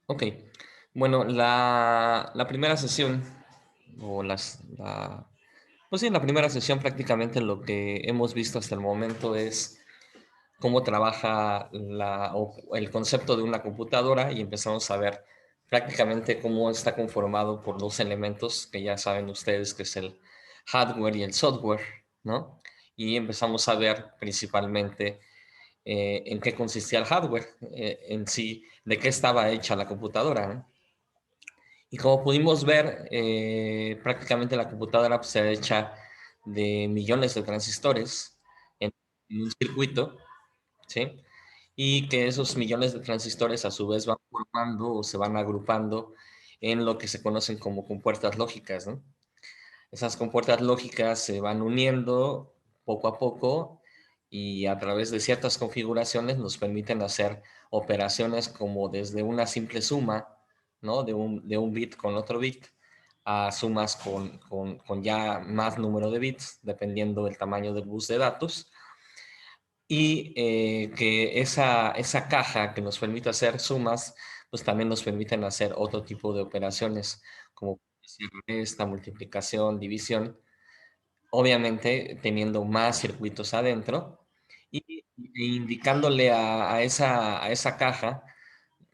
Ok, bueno, la primera sesión, o pues sí, en la primera sesión prácticamente lo que hemos visto hasta el momento es cómo trabaja el concepto de una computadora y empezamos a ver prácticamente cómo está conformado por dos elementos que ya saben ustedes que es el hardware y el software, ¿no? Y empezamos a ver principalmente en qué consistía el hardware en sí, de qué estaba hecha la computadora, ¿no? Y como pudimos ver, prácticamente la computadora pues, está hecha de millones de transistores en un circuito, ¿sí? Y que esos millones de transistores a su vez van formando o se van agrupando en lo que se conocen como compuertas lógicas, ¿no? Esas compuertas lógicas se van uniendo poco a poco y a través de ciertas configuraciones nos permiten hacer operaciones como desde una simple suma, ¿no? De un bit con otro bit, a sumas con ya más número de bits, dependiendo del tamaño del bus de datos, y que esa caja que nos permite hacer sumas, pues también nos permiten hacer otro tipo de operaciones, como esta multiplicación, división, obviamente teniendo más circuitos adentro e indicándole a esa caja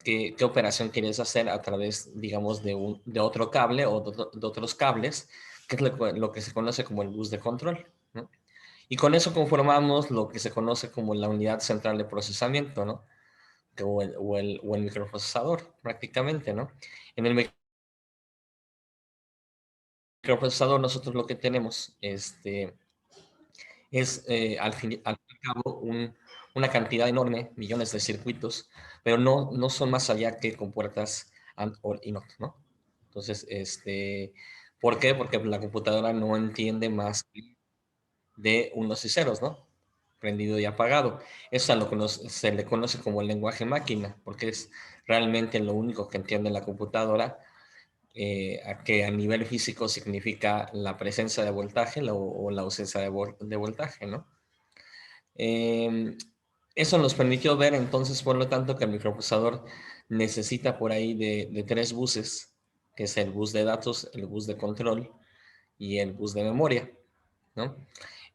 qué operación quieres hacer a través, digamos, de otro cable o de otros cables, que es lo que se conoce como el bus de control, ¿no? Y con eso conformamos lo que se conoce como la unidad central de procesamiento, ¿no? O el microprocesador, prácticamente, ¿no? En el microprocesador nosotros lo que tenemos es, al fin y al cabo, una cantidad enorme, millones de circuitos, pero no son más allá que compuertas AND, OR y NOT, ¿no? Entonces, ¿por qué? Porque la computadora no entiende más de unos y ceros, ¿no? Prendido y apagado. Eso es a lo que se le conoce como el lenguaje máquina, porque es realmente lo único que entiende la computadora, que a nivel físico significa la presencia de voltaje o la ausencia de voltaje, ¿no? Eh, Eso nos permitió ver entonces, por lo tanto, que el microprocesador necesita por ahí de tres buses, que es el bus de datos, el bus de control y el bus de memoria, ¿no?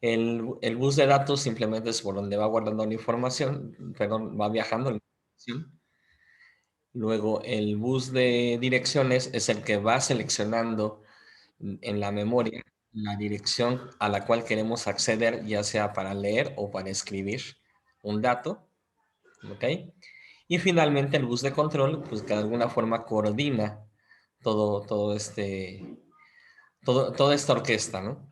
El bus de datos simplemente es por donde va guardando la información, perdón, va viajando la información. Luego, el bus de direcciones es el que va seleccionando en la memoria la dirección a la cual queremos acceder, ya sea para leer o para escribir un dato, ¿ok? Y finalmente el bus de control, pues que de alguna forma coordina todo, toda esta orquesta, ¿no?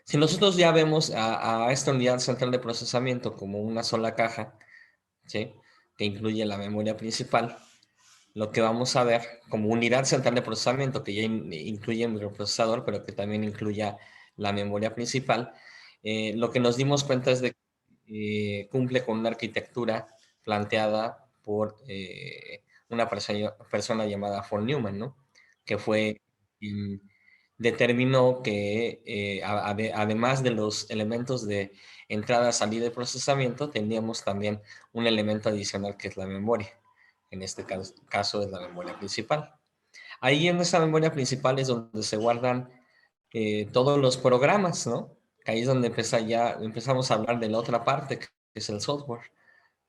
Si nosotros ya vemos a esta unidad central de procesamiento como una sola caja, ¿sí? Que incluye la memoria principal, lo que vamos a ver como unidad central de procesamiento, que ya incluye el microprocesador, pero que también incluya la memoria principal, lo que nos dimos cuenta es de que cumple con una arquitectura planteada por una persona llamada von Neumann, ¿no? Que fue quien determinó que además de los elementos de entrada, salida y procesamiento, teníamos también un elemento adicional que es la memoria. En este caso es la memoria principal. Ahí en esa memoria principal es donde se guardan todos los programas, ¿no? Que ahí es donde empezamos a hablar de la otra parte, que es el software,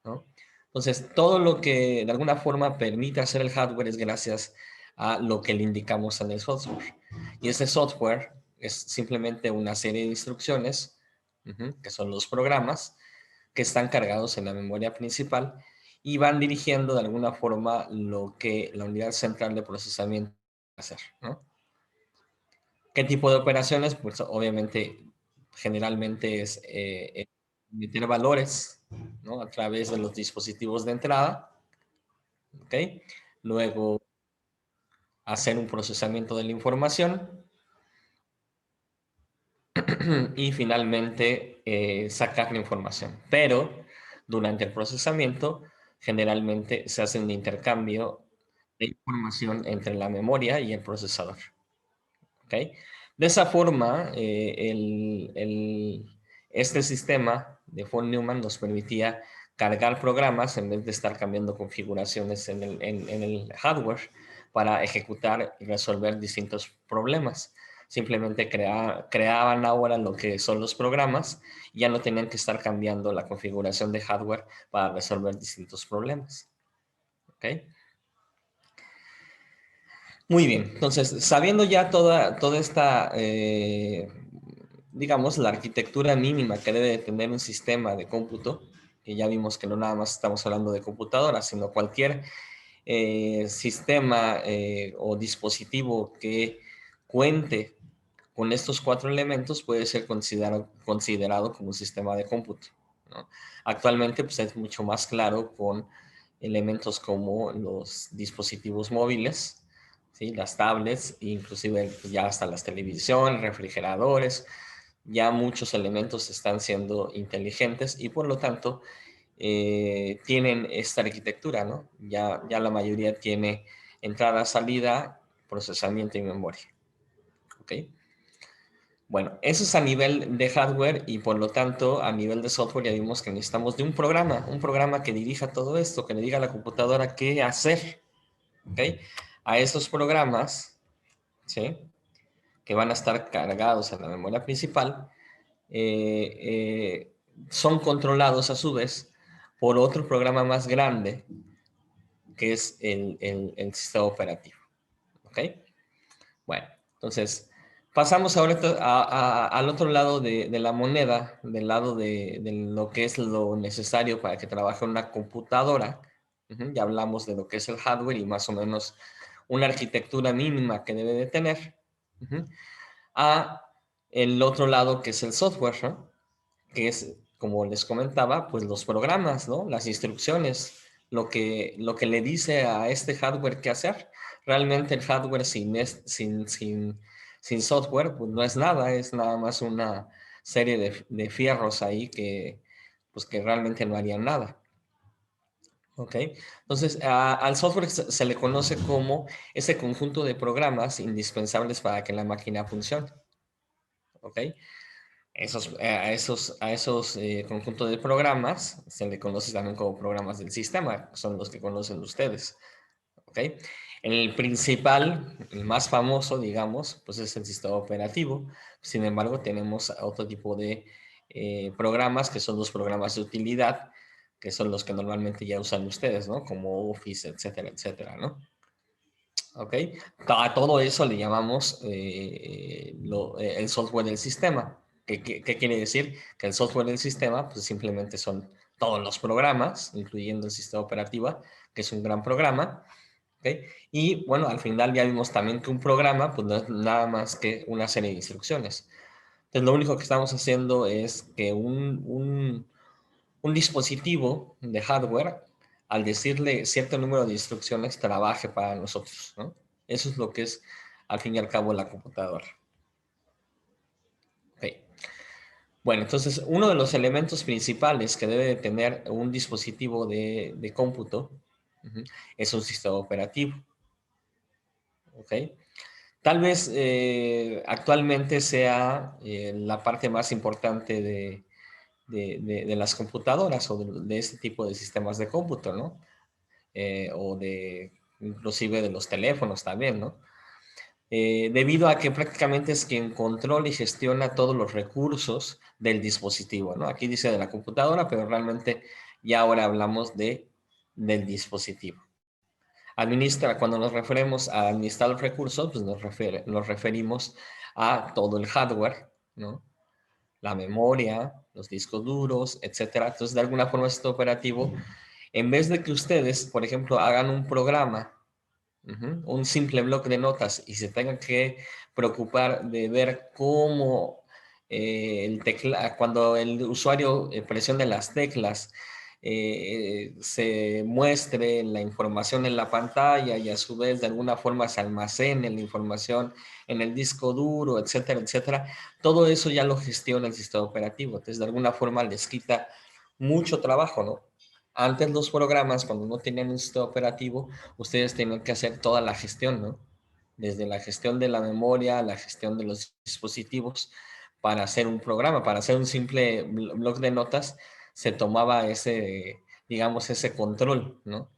¿no? Entonces, todo lo que de alguna forma permite hacer el hardware es gracias a lo que le indicamos en el software. Y ese software es simplemente una serie de instrucciones, que son los programas, que están cargados en la memoria principal y van dirigiendo de alguna forma lo que la unidad central de procesamiento va a hacer, ¿no? ¿Qué tipo de operaciones? Pues obviamente, generalmente es meter valores, ¿no? A través de los dispositivos de entrada, ¿ok? Luego hacer un procesamiento de la información y finalmente sacar la información. Pero durante el procesamiento generalmente se hace un intercambio de información entre la memoria y el procesador. ¿Ok? De esa forma, este sistema de von Neumann nos permitía cargar programas en vez de estar cambiando configuraciones en el hardware para ejecutar y resolver distintos problemas. Simplemente creaban ahora lo que son los programas y ya no tenían que estar cambiando la configuración de hardware para resolver distintos problemas. ¿Ok? Muy bien, entonces, sabiendo ya toda esta, digamos, la arquitectura mínima que debe de tener un sistema de cómputo, que ya vimos que no nada más estamos hablando de computadoras, sino cualquier sistema o dispositivo que cuente con estos 4 elementos puede ser considerado como un sistema de cómputo, ¿no? Actualmente pues, es mucho más claro con elementos como los dispositivos móviles, ¿sí? Las tablets, inclusive pues, ya hasta las televisiones, refrigeradores, ya muchos elementos están siendo inteligentes y por lo tanto tienen esta arquitectura, ¿no? Ya la mayoría tiene entrada, salida, procesamiento y memoria. ¿Ok? Bueno, eso es a nivel de hardware y por lo tanto a nivel de software ya vimos que necesitamos de un programa que dirija todo esto, que le diga a la computadora qué hacer. ¿Ok? A esos programas, ¿sí? Que van a estar cargados en la memoria principal, eh, eh, son controlados a su vez por otro programa más grande que es el sistema operativo. ¿Ok? Bueno, entonces pasamos ahora al otro lado de la moneda, del lado de lo que es lo necesario para que trabaje una computadora. Ya hablamos de lo que es el hardware y más o menos una arquitectura mínima que debe de tener. A el otro lado que es el software, ¿no? Que es, como les comentaba, pues los programas, ¿no? Las instrucciones, lo que le dice a este hardware qué hacer. Realmente el hardware sin software, pues no es nada más una serie de fierros ahí pues que realmente no harían nada. ¿Ok? Entonces, al software se le conoce como ese conjunto de programas indispensables para que la máquina funcione. ¿Ok? A esos conjuntos de programas se le conoce también como programas del sistema, son los que conocen ustedes. ¿Ok? El principal, el más famoso, digamos, pues es el sistema operativo. Sin embargo, tenemos otro tipo de programas que son los programas de utilidad, que son los que normalmente ya usan ustedes, ¿no? Como Office, etcétera, etcétera, ¿no? ¿Ok? A todo eso le llamamos el software del sistema. ¿Qué quiere decir? Que el software del sistema pues simplemente son todos los programas, incluyendo el sistema operativo, que es un gran programa. ¿Ok? Y bueno, al final ya vimos también que un programa pues no es nada más que una serie de instrucciones. Entonces lo único que estamos haciendo es que un dispositivo de hardware, al decirle cierto número de instrucciones, trabaje para nosotros, ¿no? Eso es lo que es, al fin y al cabo, la computadora. Okay. Bueno, entonces, uno de los elementos principales que debe de tener un dispositivo de cómputo es un sistema operativo. ¿Ok? Tal vez actualmente sea la parte más importante de las computadoras o de este tipo de sistemas de cómputo, ¿no? O inclusive de los teléfonos también, ¿no? Debido a que prácticamente es quien controla y gestiona todos los recursos del dispositivo, ¿no? Aquí dice de la computadora, pero realmente ya ahora hablamos del dispositivo. Cuando nos referimos a administrar los recursos, pues nos referimos a todo el hardware, ¿no? La memoria, los discos duros, etcétera. Entonces, de alguna forma, este operativo, en vez de que ustedes, por ejemplo, hagan un programa, un simple bloque de notas y se tengan que preocupar de ver cómo cuando el usuario presione las teclas, se muestre la información en la pantalla y a su vez de alguna forma se almacene la información en el disco duro, etcétera, etcétera. Todo eso ya lo gestiona el sistema operativo. Entonces, de alguna forma les quita mucho trabajo, ¿no? Antes los programas, cuando no tenían un sistema operativo, ustedes tenían que hacer toda la gestión, ¿no? Desde la gestión de la memoria, la gestión de los dispositivos, para hacer un programa, para hacer un simple bloc de notas, se tomaba digamos, ese control, ¿no?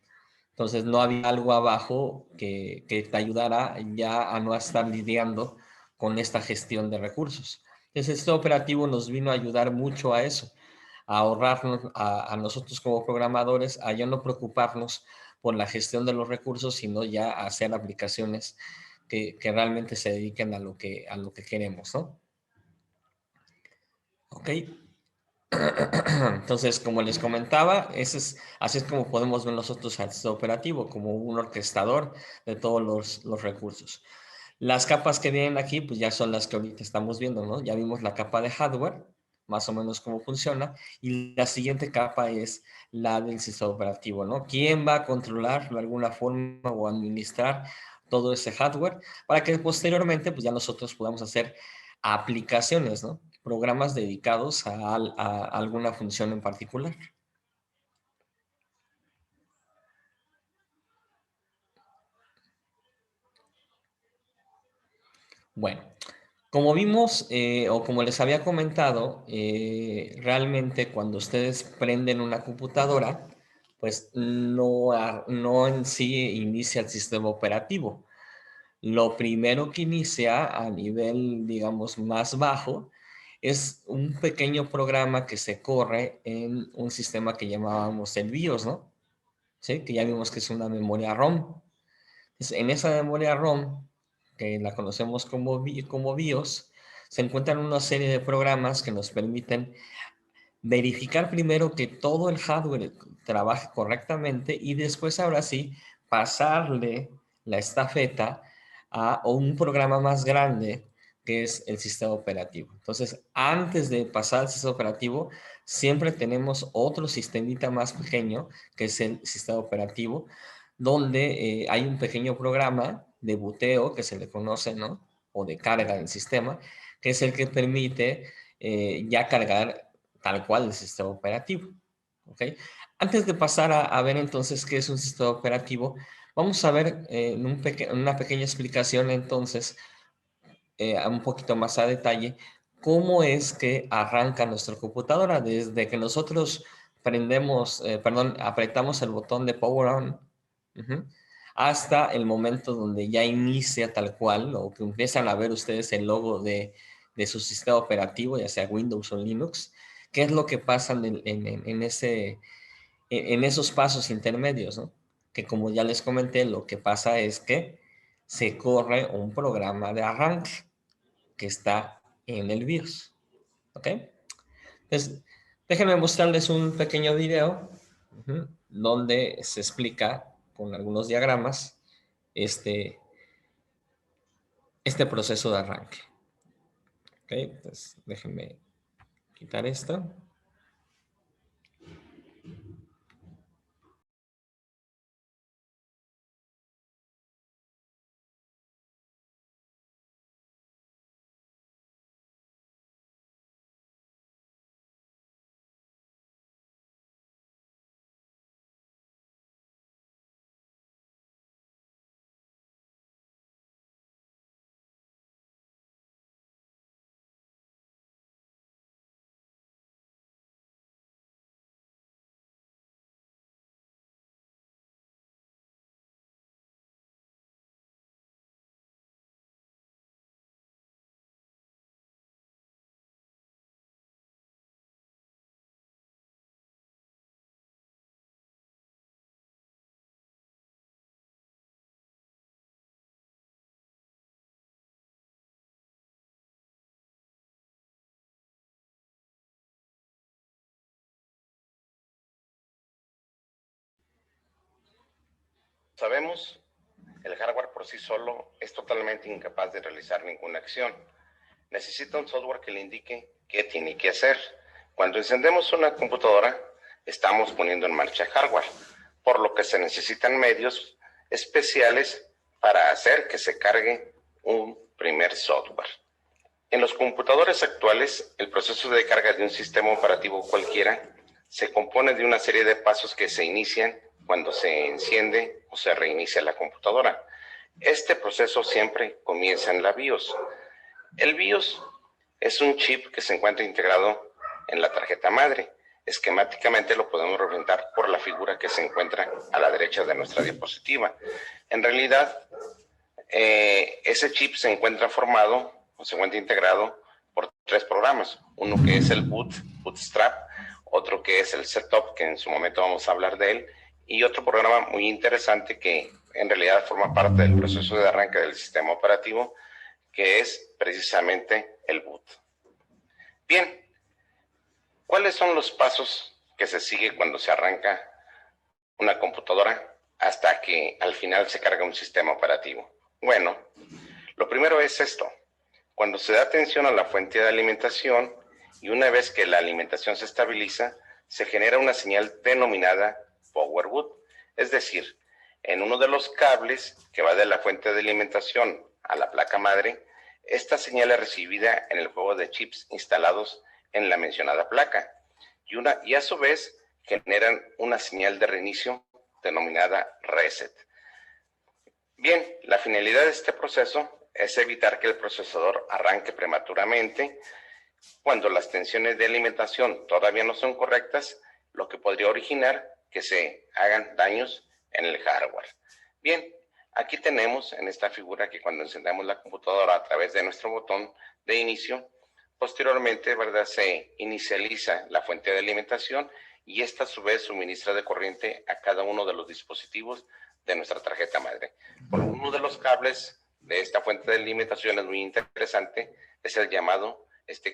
Entonces no había algo abajo que te ayudara ya a no estar lidiando con esta gestión de recursos. Entonces este operativo nos vino a ayudar mucho a eso, a ahorrarnos a nosotros como programadores, a ya no preocuparnos por la gestión de los recursos, sino ya a hacer aplicaciones que realmente se dediquen a lo que queremos, ¿no? Ok. Entonces, como les comentaba, así es como podemos ver nosotros al sistema operativo, como un orquestador de todos los recursos. Las capas que vienen aquí, pues ya son las que ahorita estamos viendo, ¿no? Ya vimos la capa de hardware, más o menos cómo funciona, y la siguiente capa es la del sistema operativo, ¿no? ¿Quién va a controlar de alguna forma o administrar todo ese hardware para que posteriormente, pues ya nosotros podamos hacer aplicaciones, ¿no? Programas dedicados a alguna función en particular. Bueno, como vimos o como les había comentado, realmente cuando ustedes prenden una computadora, pues no en sí inicia el sistema operativo. Lo primero que inicia a nivel, digamos, más bajo es un pequeño programa que se corre en un sistema que llamábamos el BIOS, ¿no? ¿Sí? Que ya vimos que es una memoria ROM. Entonces, en esa memoria ROM, que la conocemos como BIOS, se encuentran una serie de programas que nos permiten verificar primero que todo el hardware trabaje correctamente y después, ahora sí, pasarle la estafeta a un programa más grande que es el sistema operativo. Entonces, antes de pasar al sistema operativo, siempre tenemos otro sistemita más pequeño, que es el sistema operativo, donde hay un pequeño programa de buteo que se le conoce, ¿no? O de carga del sistema, que es el que permite ya cargar tal cual el sistema operativo. ¿Ok? Antes de pasar a ver entonces qué es un sistema operativo, vamos a ver una pequeña explicación entonces, un poquito más a detalle, cómo es que arranca nuestra computadora desde que nosotros apretamos el botón de Power On, uh-huh, hasta el momento donde ya inicia tal cual, o que empiezan a ver ustedes el logo de su sistema operativo, ya sea Windows o Linux, qué es lo que pasa en esos pasos intermedios, ¿no? Que como ya les comenté, lo que pasa es que se corre un programa de arranque que está en el BIOS. ¿Ok? Entonces, déjenme mostrarles un pequeño video donde se explica con algunos diagramas este, este proceso de arranque. ¿Ok? Entonces, déjenme quitar esto. Sabemos, el hardware por sí solo es totalmente incapaz de realizar ninguna acción. Necesita un software que le indique qué tiene que hacer. Cuando encendemos una computadora, estamos poniendo en marcha hardware, por lo que se necesitan medios especiales para hacer que se cargue un primer software. En los computadores actuales, el proceso de carga de un sistema operativo cualquiera se compone de una serie de pasos que se inician cuando se enciende o se reinicia la computadora. Este proceso siempre comienza en la BIOS. El BIOS es un chip que se encuentra integrado en la tarjeta madre. Esquemáticamente lo podemos representar por la figura que se encuentra a la derecha de nuestra diapositiva. En realidad, ese chip se encuentra formado o se encuentra integrado por 3 programas. Uno que es el Bootstrap, otro que es el Setup, que en su momento vamos a hablar de él, y otro programa muy interesante que en realidad forma parte del proceso de arranque del sistema operativo, que es precisamente el boot. Bien, ¿cuáles son los pasos que se sigue cuando se arranca una computadora hasta que al final se carga un sistema operativo? Bueno, lo primero es esto. Cuando se da atención a la fuente de alimentación y una vez que la alimentación se estabiliza, se genera una señal denominada power boot. Es decir, en uno de los cables que va de la fuente de alimentación a la placa madre, esta señal es recibida en el juego de chips instalados en la mencionada placa y a su vez generan una señal de reinicio denominada reset. Bien, la finalidad de este proceso es evitar que el procesador arranque prematuramente cuando las tensiones de alimentación todavía no son correctas, lo que podría originar que se hagan daños en el hardware. Bien, aquí tenemos en esta figura que cuando encendemos la computadora a través de nuestro botón de inicio, posteriormente, ¿verdad?, se inicializa la fuente de alimentación y esta a su vez suministra de corriente a cada uno de los dispositivos de nuestra tarjeta madre. Por uno de los cables de esta fuente de alimentación es muy interesante, es el llamado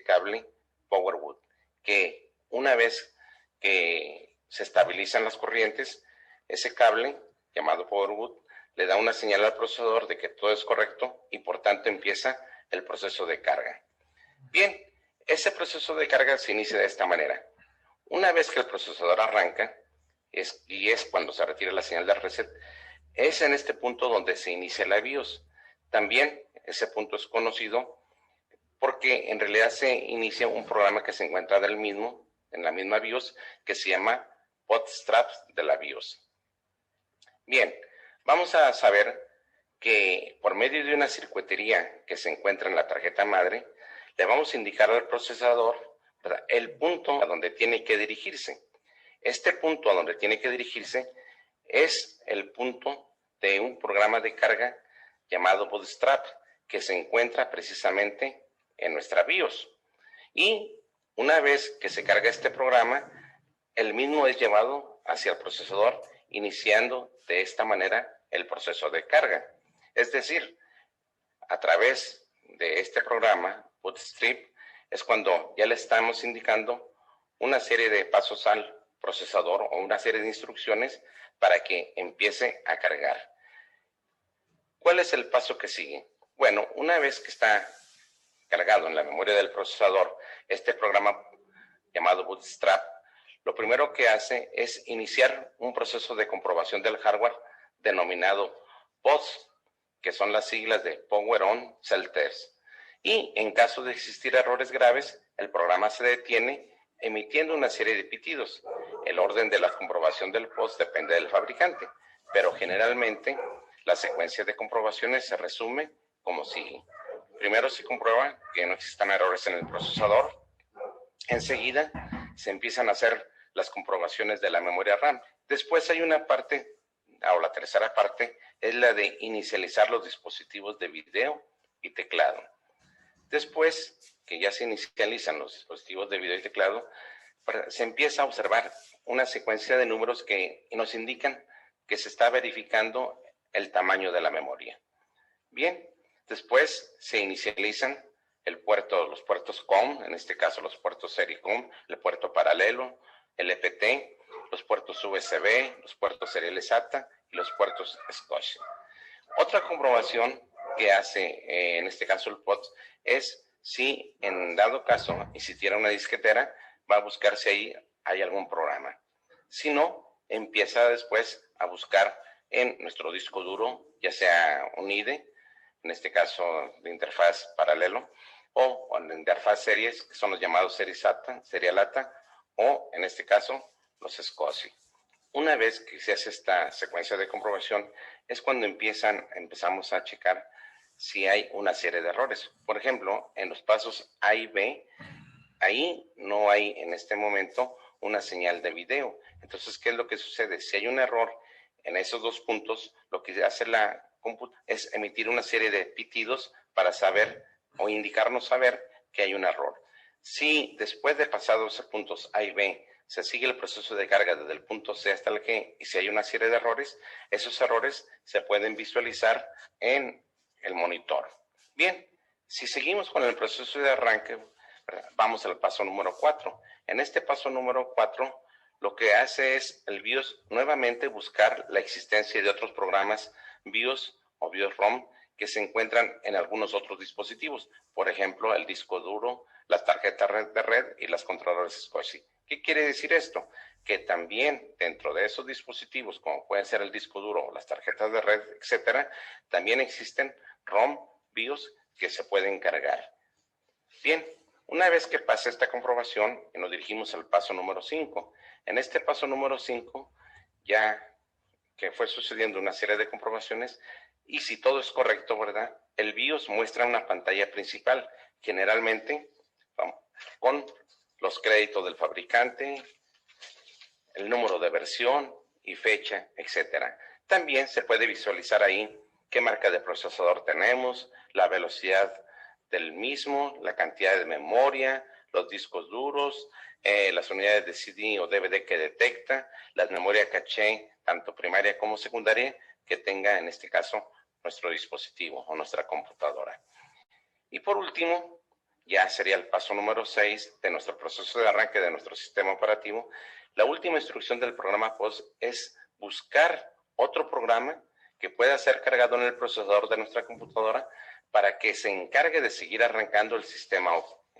cable Powerwood, que una vez que se estabilizan las corrientes, ese cable llamado Powerwood le da una señal al procesador de que todo es correcto y por tanto empieza el proceso de carga. Bien, ese proceso de carga se inicia de esta manera. Una vez que el procesador arranca, y es cuando se retira la señal de reset, es en este punto donde se inicia la BIOS. También ese punto es conocido porque en realidad se inicia un programa que se encuentra en la misma BIOS, que se llama Bootstrap de la BIOS. Bien, vamos a saber que por medio de una circuitería que se encuentra en la tarjeta madre, le vamos a indicar al procesador, ¿verdad?, el punto a donde tiene que dirigirse. Este punto a donde tiene que dirigirse es el punto de un programa de carga llamado Bootstrap, que se encuentra precisamente en nuestra BIOS. Y una vez que se carga este programa, el mismo es llevado hacia el procesador, iniciando de esta manera el proceso de carga. Es decir, a través de este programa, Bootstrap, es cuando ya le estamos indicando una serie de pasos al procesador o una serie de instrucciones para que empiece a cargar. ¿Cuál es el paso que sigue? Bueno, una vez que está cargado en la memoria del procesador este programa llamado Bootstrap, lo primero que hace es iniciar un proceso de comprobación del hardware denominado POS, que son las siglas de Power On Cell Test. Y en caso de existir errores graves, el programa se detiene emitiendo una serie de pitidos. El orden de la comprobación del POS depende del fabricante, pero generalmente la secuencia de comprobaciones se resume como sigue. Primero se comprueba que no existan errores en el procesador. Enseguida se empiezan a hacer las comprobaciones de la memoria RAM. Después hay una parte, o la tercera parte, es la de inicializar los dispositivos de video y teclado. Después que ya se inicializan los dispositivos de video y teclado, se empieza a observar una secuencia de números que nos indican que se está verificando el tamaño de la memoria. Bien, después se inicializan los puertos COM, en este caso los puertos Sericom, el puerto paralelo, el EPT, los puertos USB, los puertos seriales SATA y los puertos Scotch. Otra comprobación que hace en este caso el POTS es si en dado caso existiera una disquetera, va a buscar si ahí hay algún programa. Si no, empieza después a buscar en nuestro disco duro, ya sea un IDE, en este caso de interfaz paralelo, o en interfaz series, que son los llamados series SATA, serial ATA, o en este caso los SCSI. Una vez que se hace esta secuencia de comprobación, es cuando empezamos a checar si hay una serie de errores. Por ejemplo, en los pasos A y B, ahí no hay en este momento una señal de video. Entonces, ¿qué es lo que sucede? Si hay un error en esos dos puntos, lo que hace la computadora es emitir una serie de pitidos para saber o indicarnos saber que hay un error. Si después de pasados esos puntos A y B se sigue el proceso de carga desde el punto C hasta el G y si hay una serie de errores, esos errores se pueden visualizar en el monitor. Bien, si seguimos con el proceso de arranque, vamos al paso número 4. En este paso número 4, lo que hace es el BIOS nuevamente buscar la existencia de otros programas BIOS o BIOS ROM que se encuentran en algunos otros dispositivos. Por ejemplo, el disco duro, las tarjetas de red y las controladoras SCSI. ¿Qué quiere decir esto? Que también dentro de esos dispositivos, como pueden ser el disco duro o las tarjetas de red, etcétera, también existen ROM, BIOS que se pueden cargar. Bien, una vez que pase esta comprobación, nos dirigimos al paso número 5. En este paso número 5, ya que fue sucediendo una serie de comprobaciones, y si todo es correcto, ¿verdad? El BIOS muestra una pantalla principal, generalmente con los créditos del fabricante, el número de versión y fecha, etcétera. También se puede visualizar ahí qué marca de procesador tenemos, la velocidad del mismo, la cantidad de memoria, los discos duros, las unidades de CD o DVD que detecta, la memoria caché, tanto primaria como secundaria, que tenga en este caso nuestro dispositivo o nuestra computadora. Y por último, ya sería el paso número 6 de nuestro proceso de arranque de nuestro sistema operativo. La última instrucción del programa POS es buscar otro programa que pueda ser cargado en el procesador de nuestra computadora para que se encargue de seguir arrancando el sistema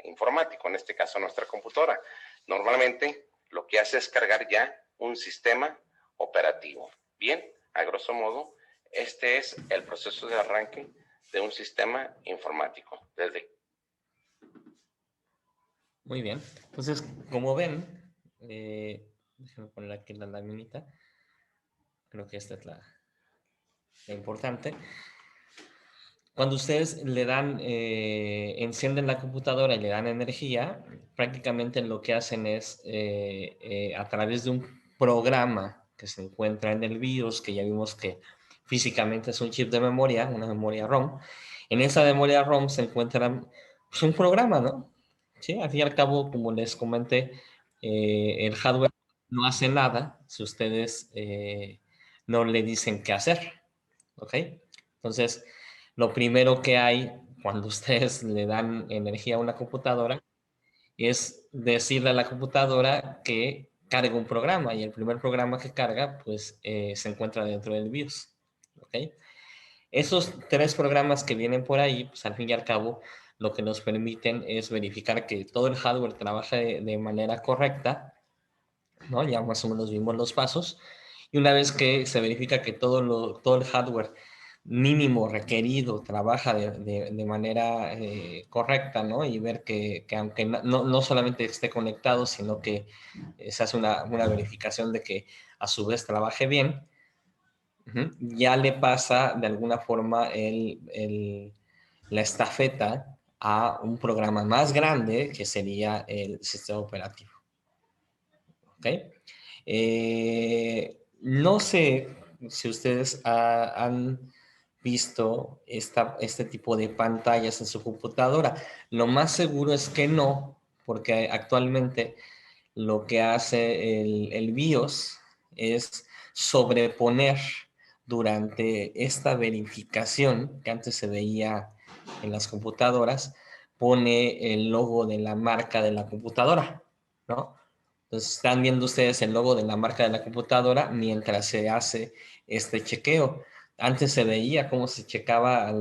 informático, en este caso nuestra computadora. Normalmente lo que hace es cargar ya un sistema operativo. Bien, a grosso modo, este es el proceso de arranque de un sistema informático. Muy bien. Entonces, como ven, déjenme poner aquí la laminita. Creo que esta es la importante. Cuando ustedes le dan, encienden la computadora y le dan energía, prácticamente lo que hacen es, a través de un programa que se encuentra en el BIOS, que ya vimos que físicamente es un chip de memoria, una memoria ROM, en esa memoria ROM se encuentra pues, un programa, ¿no? Sí, al fin y al cabo, como les comenté, el hardware no hace nada si ustedes no le dicen qué hacer, ¿ok? Entonces, lo primero que hay cuando ustedes le dan energía a una computadora es decirle a la computadora que cargue un programa y el primer programa que carga pues se encuentra dentro del BIOS. ¿Okay? Esos tres programas que vienen por ahí, pues al fin y al cabo, lo que nos permiten es verificar que todo el hardware trabaja de manera correcta, ¿no? Ya más o menos vimos los pasos. Y una vez que se verifica que todo el hardware mínimo requerido trabaja de manera correcta, ¿no? Y ver que aunque no solamente esté conectado, sino que se hace una verificación de que a su vez trabaje bien, ya le pasa de alguna forma la estafeta a un programa más grande que sería el sistema operativo. ¿Ok? No sé si ustedes han visto este tipo de pantallas en su computadora. Lo más seguro es que no, porque actualmente lo que hace el BIOS es sobreponer durante esta verificación que antes se veía en las computadoras, pone el logo de la marca de la computadora, ¿no? Entonces están viendo ustedes el logo de la marca de la computadora mientras se hace este chequeo. Antes se veía cómo se checaba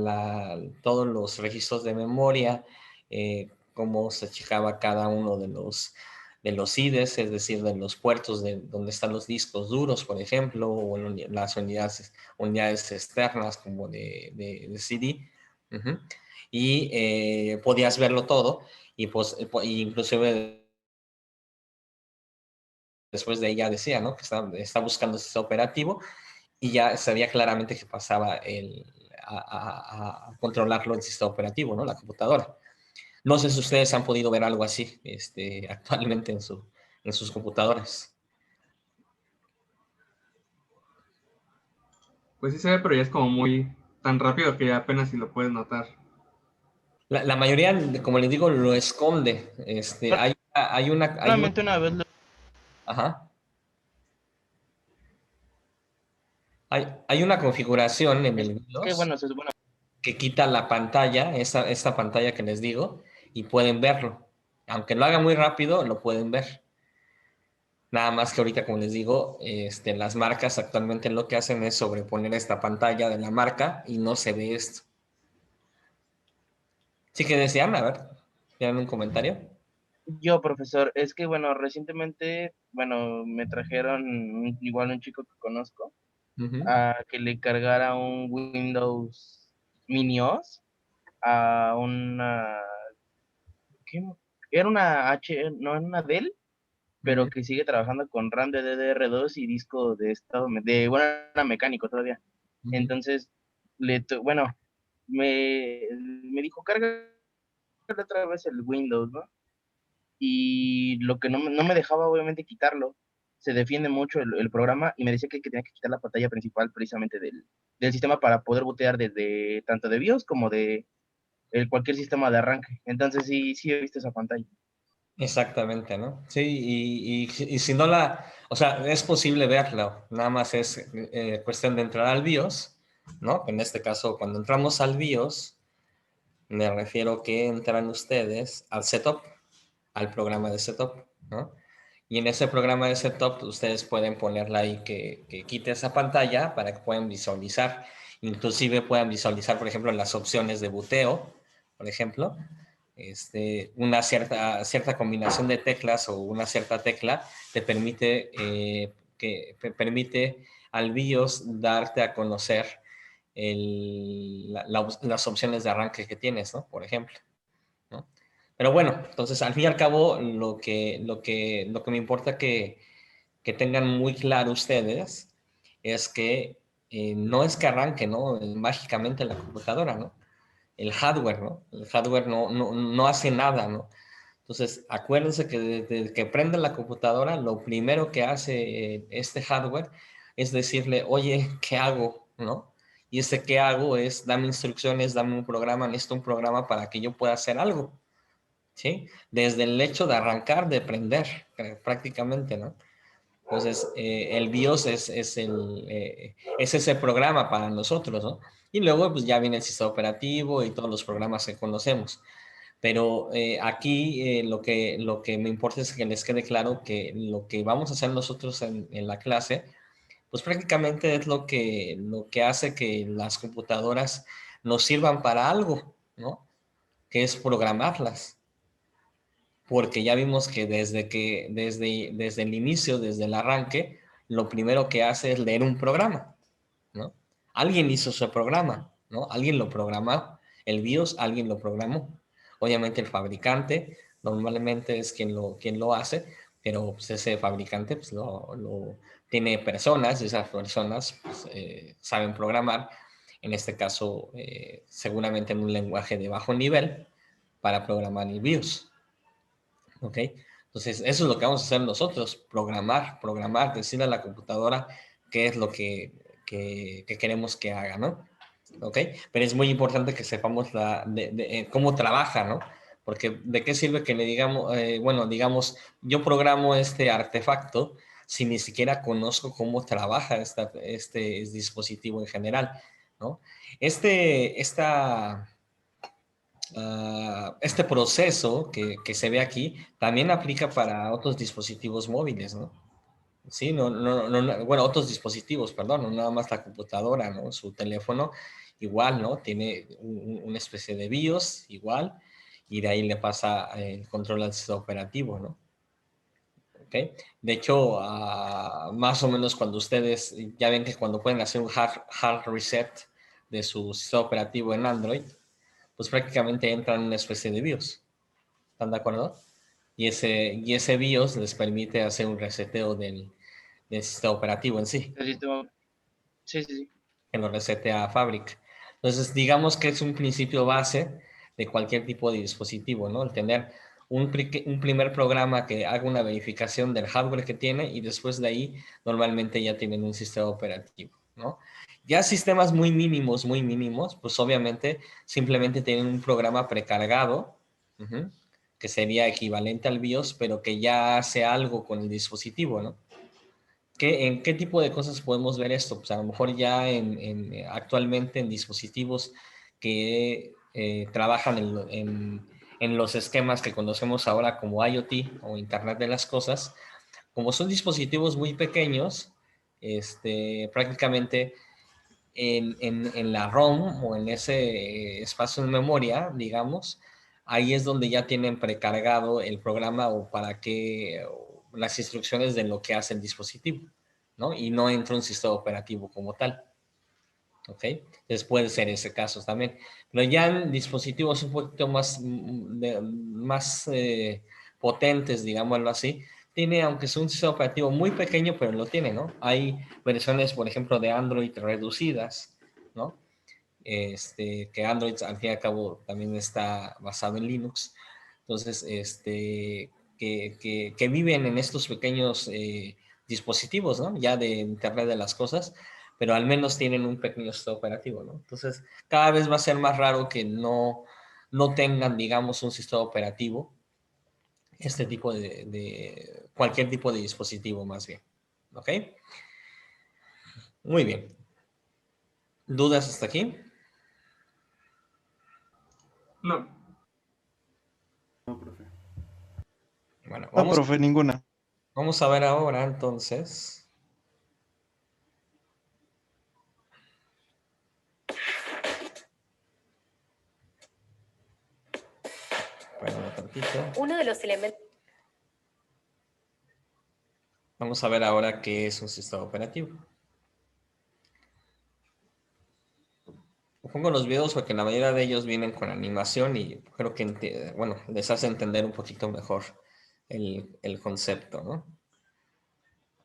todos los registros de memoria, cómo se checaba cada uno de los IDEs, es decir, de los puertos donde están los discos duros, por ejemplo, o las unidades externas como de CD. Uh-huh. Y podías verlo todo y pues inclusive después de ella decía, ¿no? Que está buscando ese operativo y ya sabía claramente que pasaba a controlarlo el sistema operativo, ¿no? La computadora. No sé si ustedes han podido ver algo así actualmente en en sus computadoras. Pues sí se ve, pero ya es como muy tan rápido que ya apenas si lo puedes notar. La mayoría, como les digo, lo esconde. Solamente una vez Ajá. Hay una configuración en es el que, BIOS bueno, se supone. que quita la pantalla, esta pantalla que les digo, y pueden verlo. Aunque lo haga muy rápido, lo pueden ver. Nada más que ahorita, como les digo, las marcas actualmente lo que hacen es sobreponer esta pantalla de la marca y no se ve esto. Sí que decían, a ver, ¿tienen un comentario? Yo, profesor, es que, bueno, recientemente, bueno, me trajeron igual un chico que conozco Ujú. a que le cargara un Windows Mini OS a una, ¿qué? Era una no, era una Dell, pero Ujú. que sigue trabajando con RAM de DDR2 y disco de estado, bueno, era mecánico todavía. Ujú. Entonces, bueno, me dijo, carga otra vez el Windows, ¿no? Y lo que no me dejaba obviamente quitarlo, se defiende mucho el programa y me decía que tenía que quitar la pantalla principal precisamente del sistema para poder bootear desde tanto de BIOS como de cualquier sistema de arranque. Entonces sí he visto esa pantalla. Exactamente, ¿no? Sí, y si no o sea, es posible verlo, nada más es cuestión de entrar al BIOS, ¿no? En este caso, cuando entramos al BIOS, me refiero que entran ustedes al setup, al programa de setup, ¿no? Y en ese programa de setup ustedes pueden ponerla ahí que quite esa pantalla para que puedan visualizar, inclusive puedan visualizar, por ejemplo, las opciones de boteo, por ejemplo, una cierta combinación de teclas o una cierta tecla te permite, permite al BIOS darte a conocer las opciones de arranque que tienes, ¿no? Por ejemplo, ¿no? Pero bueno, entonces al fin y al cabo lo que me importa que tengan muy claro ustedes es que no es que arranque, ¿no? Mágicamente la computadora, ¿no? El hardware, ¿no? El hardware no hace nada, ¿no? Entonces, acuérdense que desde que prende la computadora, lo primero que hace este hardware es decirle, oye, ¿qué hago? ¿No? Y ese qué hago es, dame instrucciones, dame un programa, necesito un programa para que yo pueda hacer algo, ¿sí? Desde el hecho de arrancar, de prender, prácticamente, ¿no? Entonces, el BIOS es ese programa para nosotros, ¿no? Y luego, pues ya viene el sistema operativo y todos los programas que conocemos. Pero aquí lo que me importa es que les quede claro que lo que vamos a hacer nosotros en la clase, pues prácticamente es lo que hace que las computadoras nos sirvan para algo, ¿no? Que es programarlas. Porque ya vimos que desde el inicio, desde el arranque, lo primero que hace es leer un programa, ¿no? Alguien hizo ese programa, ¿no? Alguien lo programó. El BIOS, alguien lo programó. Obviamente el fabricante normalmente es quien lo hace, pero pues, ese fabricante pues, tiene personas y esas personas pues, saben programar, en este caso seguramente en un lenguaje de bajo nivel para programar el BIOS, ¿ok? Entonces eso es lo que vamos a hacer nosotros, programar, decirle a la computadora qué es lo que queremos que haga, ¿no? ¿Ok? Pero es muy importante que sepamos cómo trabaja, ¿no? Porque de qué sirve que le digamos, bueno, digamos, yo programo este artefacto si ni siquiera conozco cómo trabaja este dispositivo en general, ¿no? Este proceso que se ve aquí también aplica para otros dispositivos móviles, ¿no? Sí, bueno, otros dispositivos, perdón, no nada más la computadora, ¿no? Su teléfono igual, ¿no? Tiene una especie de BIOS igual y de ahí le pasa el control al sistema operativo, ¿no? ¿Ok? De hecho, más o menos cuando ustedes, ya ven que cuando pueden hacer un hard reset de su sistema operativo en Android, pues prácticamente entran en una especie de BIOS. ¿Están de acuerdo? Y ese BIOS les permite hacer un reseteo del sistema operativo en sí, El sistema, sí, sí, sí. que lo resetea a fábrica. Entonces, digamos que es un principio base de cualquier tipo de dispositivo, ¿no? El tener un primer programa que haga una verificación del hardware que tiene y después de ahí normalmente ya tienen un sistema operativo, ¿no? Ya sistemas muy mínimos, pues obviamente simplemente tienen un programa precargado, que sería equivalente al BIOS, pero que ya hace algo con el dispositivo, ¿no? ¿En qué tipo de cosas podemos ver esto? Pues a lo mejor ya actualmente en dispositivos que trabajan en los esquemas que conocemos ahora como IoT o Internet de las Cosas, como son dispositivos muy pequeños, prácticamente en la ROM o en ese espacio de memoria, digamos, ahí es donde ya tienen precargado el programa o para qué, o las instrucciones de lo que hace el dispositivo, ¿no? Y no entra un sistema operativo como tal, ¿ok? Entonces puede ser ese caso también. Pero ya en dispositivos un poquito más potentes, digámoslo así, tiene, aunque sea un sistema operativo muy pequeño, pero lo tiene, ¿no? Hay versiones, por ejemplo, de Android reducidas, ¿no? Que Android al fin y al cabo también está basado en Linux. Entonces, que viven en estos pequeños dispositivos, ¿no? Ya de Internet de las Cosas, pero al menos tienen un pequeño sistema operativo, ¿no? Entonces, cada vez va a ser más raro que no tengan, digamos, un sistema operativo, este tipo cualquier tipo de dispositivo más bien, ¿ok? Muy bien. ¿Dudas hasta aquí? No. No, profe. Bueno, No, profe, ninguna. vamos a ver ahora entonces. Bueno, un tantito. Uno de los elementos. Vamos a ver ahora qué es un sistema operativo. Pongo los videos porque la mayoría de ellos vienen con animación y creo que, bueno, les hace entender un poquito mejor el concepto, ¿no?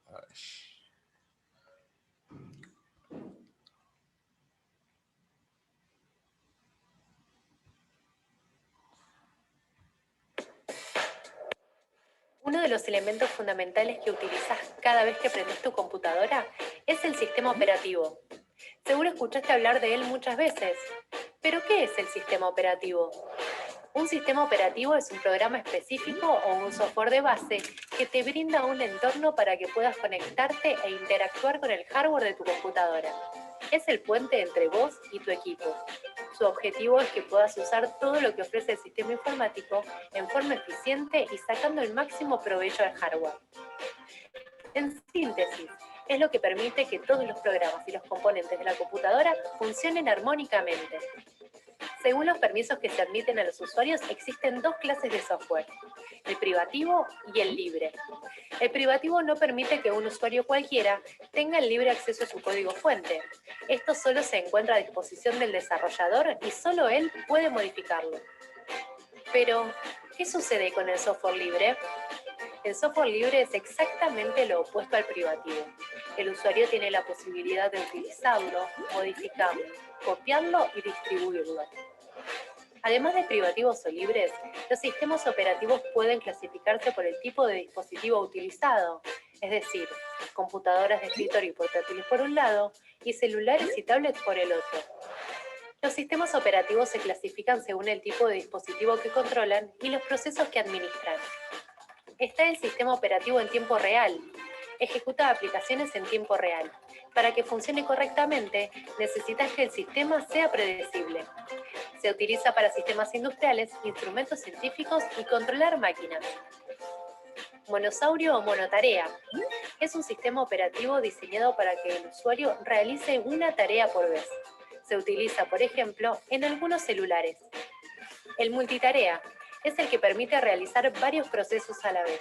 A ver. Uno de los elementos fundamentales que utilizas cada vez que prendes tu computadora es el sistema operativo. Seguro escuchaste hablar de él muchas veces. ¿Pero qué es el sistema operativo? Un sistema operativo es un programa específico o un software de base que te brinda un entorno para que puedas conectarte e interactuar con el hardware de tu computadora. Es el puente entre vos y tu equipo. Su objetivo es que puedas usar todo lo que ofrece el sistema informático en forma eficiente y sacando el máximo provecho al hardware. En síntesis, es lo que permite que todos los programas y los componentes de la computadora funcionen armónicamente. Según los permisos que se admiten a los usuarios, existen dos clases de software, el privativo y el libre. El privativo no permite que un usuario cualquiera tenga el libre acceso a su código fuente. Esto solo se encuentra a disposición del desarrollador y solo él puede modificarlo. Pero, ¿qué sucede con el software libre? El software libre es exactamente lo opuesto al privativo. El usuario tiene la posibilidad de utilizarlo, modificarlo, copiarlo y distribuirlo. Además de privativos o libres, los sistemas operativos pueden clasificarse por el tipo de dispositivo utilizado, es decir, computadoras de escritorio y portátiles por un lado y celulares y tablets por el otro. Los sistemas operativos se clasifican según el tipo de dispositivo que controlan y los procesos que administran. Está el sistema operativo en tiempo real. Ejecuta aplicaciones en tiempo real. Para que funcione correctamente, necesitas que el sistema sea predecible. Se utiliza para sistemas industriales, instrumentos científicos y controlar máquinas. Monosaurio o monotarea. Es un sistema operativo diseñado para que el usuario realice una tarea por vez. Se utiliza, por ejemplo, en algunos celulares. El multitarea es el que permite realizar varios procesos a la vez.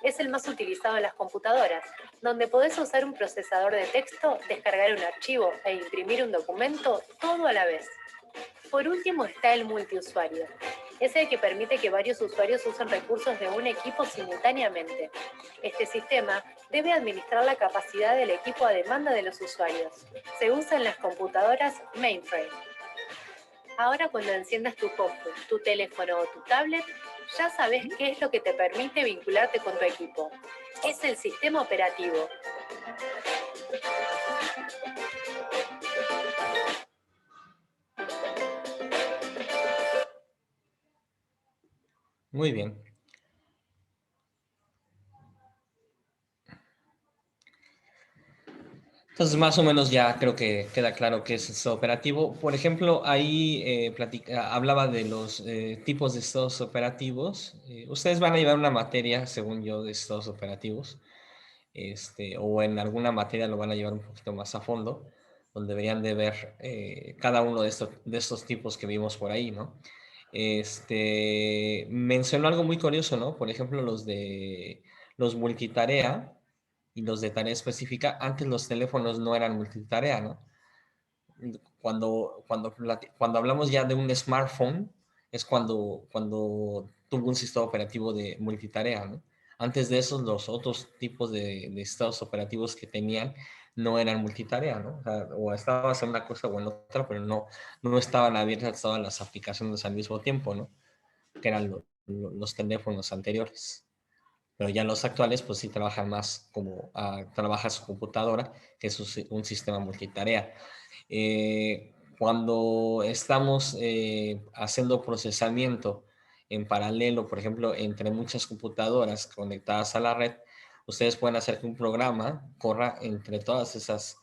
Es el más utilizado en las computadoras, donde podés usar un procesador de texto, descargar un archivo e imprimir un documento, todo a la vez. Por último está el multiusuario. Es el que permite que varios usuarios usen recursos de un equipo simultáneamente. Este sistema debe administrar la capacidad del equipo a demanda de los usuarios. Se usa en las computadoras mainframe. Ahora cuando enciendas tu compu, tu teléfono o tu tablet, Ya sabes qué es lo que te permite vincularte con tu equipo. Es el sistema operativo. Muy bien. Entonces, más o menos ya creo que queda claro qué es estado operativo. Por ejemplo, ahí hablaba de los tipos de estados operativos. Ustedes van a llevar una materia, según yo, de estados operativos, o en alguna materia lo van a llevar un poquito más a fondo, donde deberían de ver cada uno de estos tipos que vimos por ahí, ¿no? Mencionó algo muy curioso, ¿no? Por ejemplo, los de los multitarea y los de tarea específica. Antes los teléfonos no eran multitarea, ¿no? Cuando hablamos ya de un smartphone, es cuando tuvo un sistema operativo de multitarea, ¿no? Antes de eso, los otros tipos de estados operativos que tenían no eran multitarea, ¿no? O estabas en una cosa o en otra, pero no estaban abiertas todas las aplicaciones al mismo tiempo, ¿no? Que eran los teléfonos anteriores. Pero ya los actuales, pues sí trabajan más como trabaja su computadora, que es un sistema multitarea. Cuando estamos haciendo procesamiento en paralelo, por ejemplo, entre muchas computadoras conectadas a la red, ustedes pueden hacer que un programa corra entre todas esas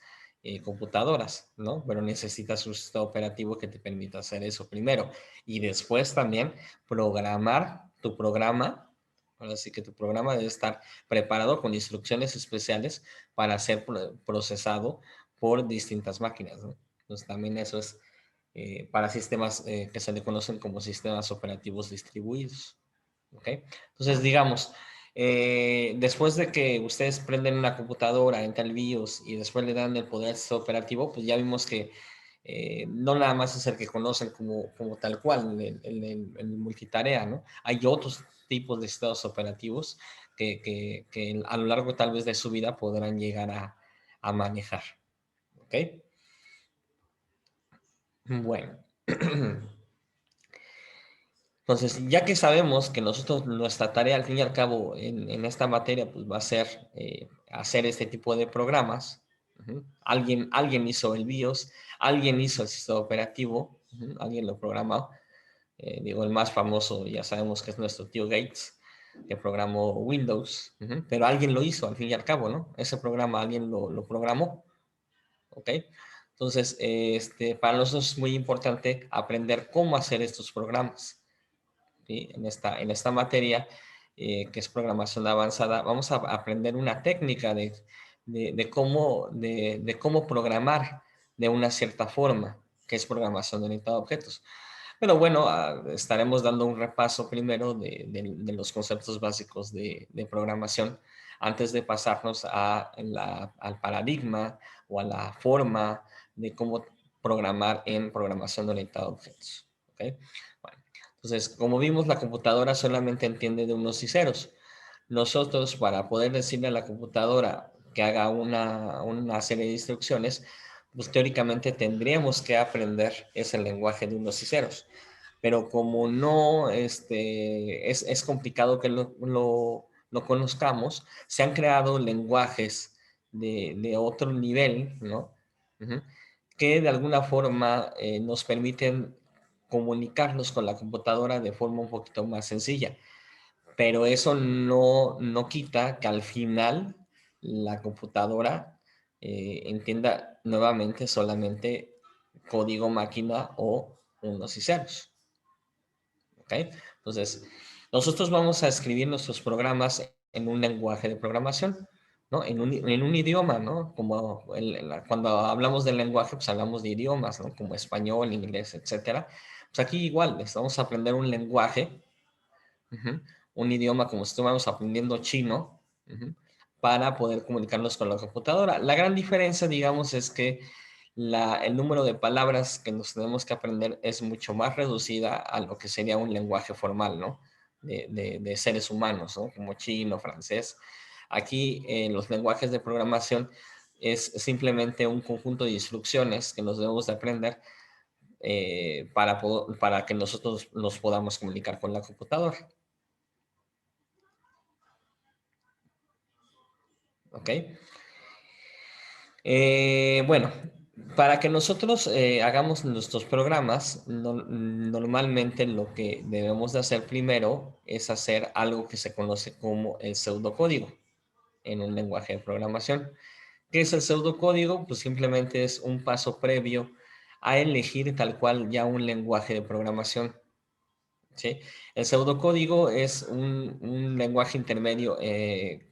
computadoras, ¿no? Pero necesitas un sistema operativo que te permita hacer eso primero. Y después también programar tu programa. Ahora sí que tu programa debe estar preparado con instrucciones especiales para ser procesado por distintas máquinas, ¿no? Entonces también eso es para sistemas que se le conocen como sistemas operativos distribuidos. ¿Ok? Entonces digamos, después de que ustedes prenden una computadora, entran el BIOS y después le dan el poder operativo, pues ya vimos que no nada más es el que conocen como tal cual, el multitarea, ¿no? Hay otros tipos de estados operativos que a lo largo tal vez de su vida podrán llegar a manejar. ¿Ok? Bueno. Entonces, ya que sabemos que nosotros, nuestra tarea al fin y al cabo en esta materia, pues va a ser hacer este tipo de programas. Alguien hizo el BIOS, alguien hizo el sistema operativo, alguien lo programó. Digo, el más famoso ya sabemos que es nuestro tío Gates, que programó Windows, pero alguien lo hizo al fin y al cabo, ¿no? Ese programa alguien lo programó, ¿ok? Entonces, para nosotros es muy importante aprender cómo hacer estos programas. ¿Sí? En esta materia, que es programación avanzada, vamos a aprender una técnica de cómo programar de una cierta forma, que es programación orientada a objetos. Pero bueno, estaremos dando un repaso primero de los conceptos básicos de programación antes de pasarnos al paradigma o a la forma de cómo programar en programación orientada a objetos. ¿Okay? Bueno, entonces, como vimos, la computadora solamente entiende de unos y ceros. Nosotros, para poder decirle a la computadora que haga una serie de instrucciones, pues teóricamente tendríamos que aprender ese lenguaje de unos y ceros. Pero como no, es complicado que lo conozcamos, se han creado lenguajes de otro nivel, ¿no? Ujú. Que de alguna forma nos permiten comunicarnos con la computadora de forma un poquito más sencilla. Pero eso no quita que al final la computadora entienda nuevamente solamente código máquina o unos y ceros. ¿Ok? Entonces, nosotros vamos a escribir nuestros programas en un lenguaje de programación, ¿no? En un idioma, ¿no? Como cuando hablamos del lenguaje, pues hablamos de idiomas, ¿no? Como español, inglés, etcétera. Pues aquí igual, vamos a aprender un lenguaje, un idioma como si estuviéramos aprendiendo chino, para poder comunicarnos con la computadora. La gran diferencia, digamos, es que el número de palabras que nos tenemos que aprender es mucho más reducida a lo que sería un lenguaje formal, ¿no? De seres humanos, ¿no? Como chino, francés. Aquí, los lenguajes de programación es simplemente un conjunto de instrucciones que nos debemos de aprender para que nosotros nos podamos comunicar con la computadora. ¿Ok? Bueno, para que nosotros hagamos nuestros programas, normalmente lo que debemos de hacer primero es hacer algo que se conoce como el pseudocódigo en un lenguaje de programación. ¿Qué es el pseudocódigo? Pues simplemente es un paso previo a elegir tal cual ya un lenguaje de programación. ¿Sí? El pseudocódigo es un lenguaje intermedio que,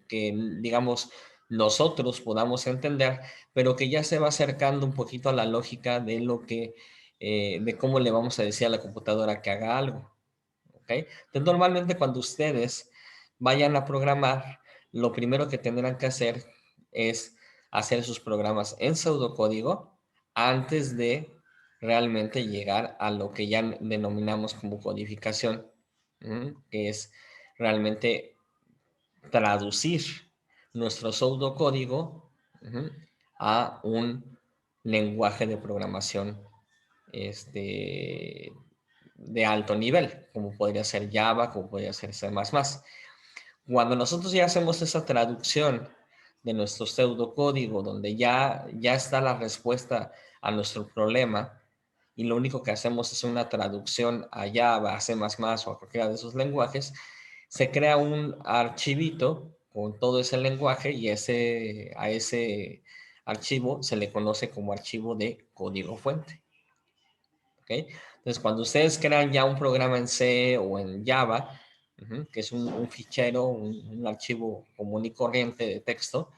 digamos, nosotros podamos entender, pero que ya se va acercando un poquito a la lógica de lo que, de cómo le vamos a decir a la computadora que haga algo. ¿Ok? Entonces, normalmente cuando ustedes vayan a programar, lo primero que tendrán que hacer es hacer sus programas en pseudocódigo antes de realmente llegar a lo que ya denominamos como codificación, que es realmente traducir nuestro pseudocódigo a un lenguaje de programación de alto nivel, como podría ser Java, como podría ser C++. Cuando nosotros ya hacemos esa traducción de nuestro pseudocódigo, donde ya está la respuesta a nuestro problema, y lo único que hacemos es una traducción a Java, a C++ o a cualquiera de esos lenguajes, se crea un archivito con todo ese lenguaje y a ese archivo se le conoce como archivo de código fuente. ¿Okay? Entonces, cuando ustedes crean ya un programa en C o en Java, que es un fichero, un archivo común y corriente de texto,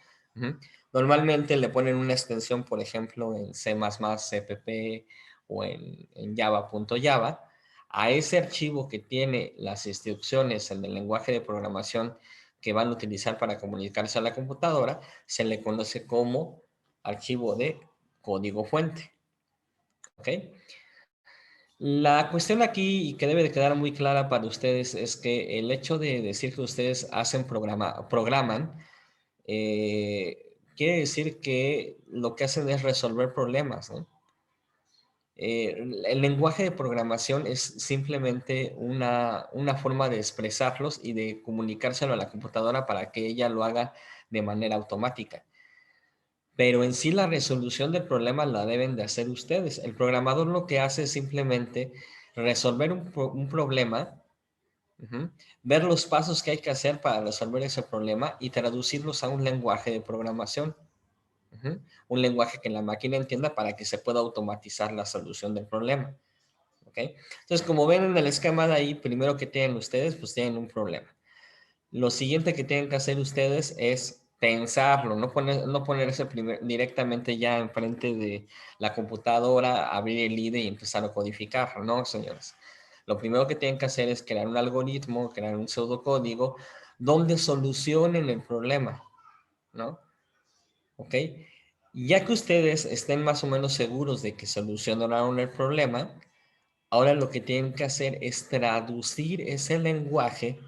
normalmente le ponen una extensión, por ejemplo, en C++, CPP o en Java.java. A ese archivo que tiene las instrucciones en el lenguaje de programación que van a utilizar para comunicarse a la computadora, se le conoce como archivo de código fuente. ¿Ok? La cuestión aquí, y que debe de quedar muy clara para ustedes, es que el hecho de decir que ustedes programan, quiere decir que lo que hacen es resolver problemas, ¿no? El lenguaje de programación es simplemente una forma de expresarlos y de comunicárselo a la computadora para que ella lo haga de manera automática. Pero en sí la resolución del problema la deben de hacer ustedes. El programador lo que hace es simplemente resolver un problema, ver los pasos que hay que hacer para resolver ese problema y traducirlos a un lenguaje de programación. Un lenguaje que la máquina entienda para que se pueda automatizar la solución del problema. ¿Okay? Entonces, como ven en el esquema de ahí, primero que tienen ustedes, pues tienen un problema. Lo siguiente que tienen que hacer ustedes es pensarlo, no ponerse directamente ya enfrente de la computadora, abrir el IDE y empezar a codificarlo, ¿no, señores? Lo primero que tienen que hacer es crear un algoritmo, crear un pseudocódigo donde solucionen el problema, ¿no? ¿Ok? Ya que ustedes estén más o menos seguros de que solucionaron el problema, ahora lo que tienen que hacer es traducir ese lenguaje